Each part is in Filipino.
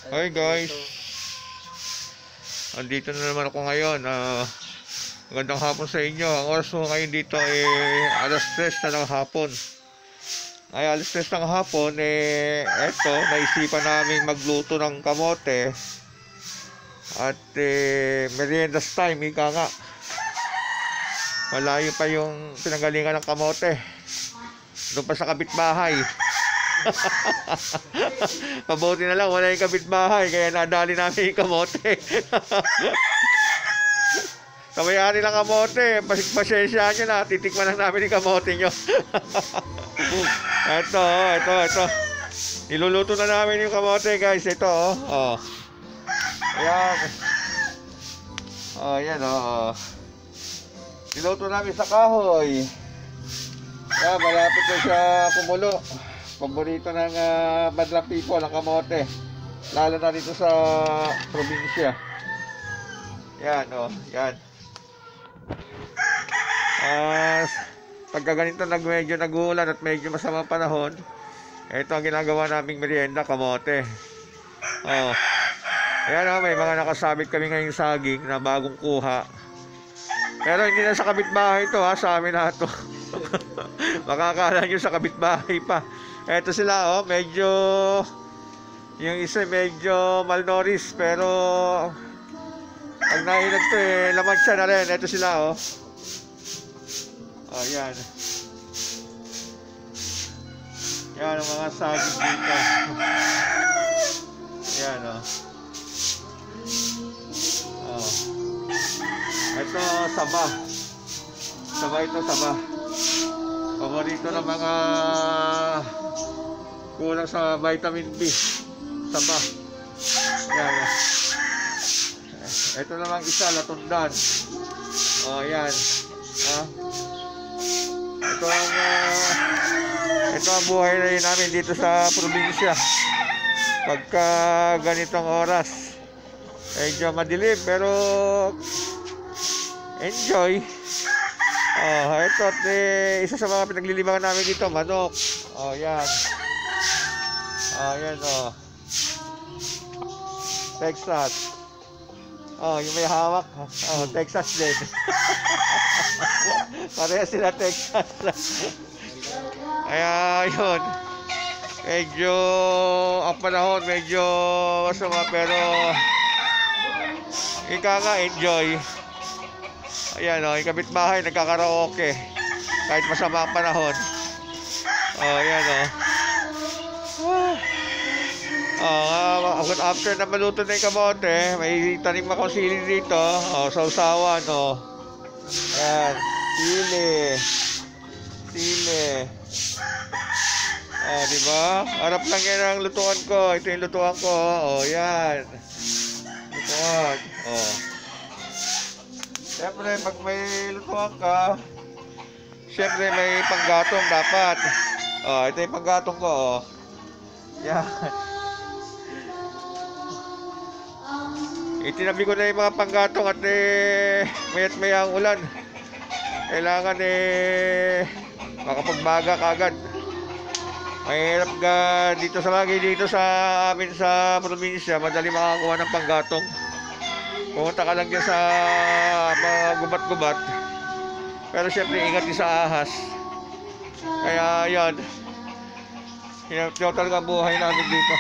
Hi guys, andito na naman ako ngayon. Magandang hapon sa inyo. Ang oras ko ngayon dito ay alas 3 na ng hapon. Ay alas 3 ng hapon, eto, naisipan namin magluto ng kamote. At meriendas time, ika nga. Malayo pa yung pinanggalingan ng kamote. Doon pa sa kapitbahay. Mabuti na lang wala yung kapitbahay, kaya nadali namin yung kamote. Kamayari ng kamote, pasensya nyo na, titikman lang namin yung kamote nyo. Ito. Niluluto na namin yung kamote, guys. Ito, oh. Ayan. Ayan, niluto namin sa kahoy. Ayan, malapit na siya kumulo. Paborito ng madlang people ang kamote, lalo na dito sa probinsya. Yan, yan. Pagka ganito medyo nag-uulan at medyo masamang panahon, ito ang ginagawa naming merienda, kamote. Ayan, may mga nakasabit kami ngayong saging na bagong kuha. Pero hindi na sa kapitbahay ito, sa amin na ito. Makakala nyo sa kapitbahay pa. Eto sila, medyo, yung isa medyo malnourished, pero pag nahinag to, laman siya na rin. Eto sila, yan. Yan ang mga saging dito. Yan, Ito, saba. Saba. Paborito ng mga kulang sa vitamin B, saba. Yan. Ito namang isa, latundan. Yan. Ito ang buhay na yun namin dito sa probinsya. Pagka ganitong oras, medyo madilim, pero enjoy. Ito at isa sa mga pinaglilibangan namin dito, manok. Yan. Yan, Texas. Yung may hawak. Texas din. Pareha sila Texas. Kaya yun, medyo ang panahon medyo masama, pero ika nga, enjoy. Ayan, yung kapitbahay nagkakaraoke kahit masama ang panahon. Ayan, after na maluto na yung kamote, may tanim akong sili dito. Sausawan, ayan, sili. Diba? Harap lang yan ang lutuan ko. Ito yung lutuan ko. Yan. Lutuan. Siyempre, pag may lutuan ka, siyempre may panggatong dapat. Ito yung panggatong ko. Yan. Itinabi ko na yung mga panggatong at mayat maya ang ulan. Kailangan makapagbaga kagad. Mahirap ka dito sa amin sa probinsya, madali makakuha ng panggatong. Pumunta ka lang dyan sa mga gubat-gubat. Pero syempre ingat din sa ahas. Kaya yan, talaga buhay namin dito.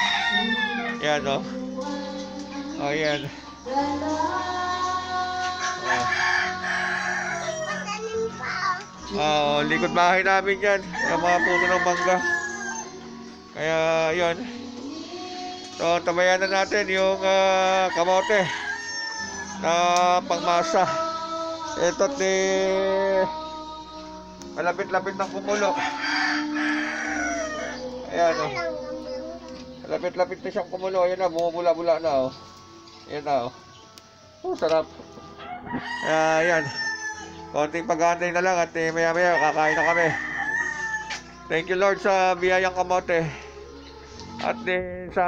Yan, yan. Likod bahay namin yan, yung mga puno ng mangga. Kaya yun, so tabayan na natin yung kamote na pangmasa. Ito't malapit-lapit ng kumulo. Ayan, malapit-lapit na siyang kumulo. Ayan na, bumubula-bula na, Ayan na, sarap. Ayan, konting pag-aantay na lang at maya-maya kakain na kami. Thank you Lord sa biyayang kamote. At sa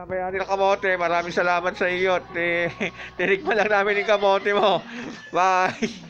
may-ari ng kamote, maraming salamat sa iyo. Tinikman lang namin yung kamote mo. Bye!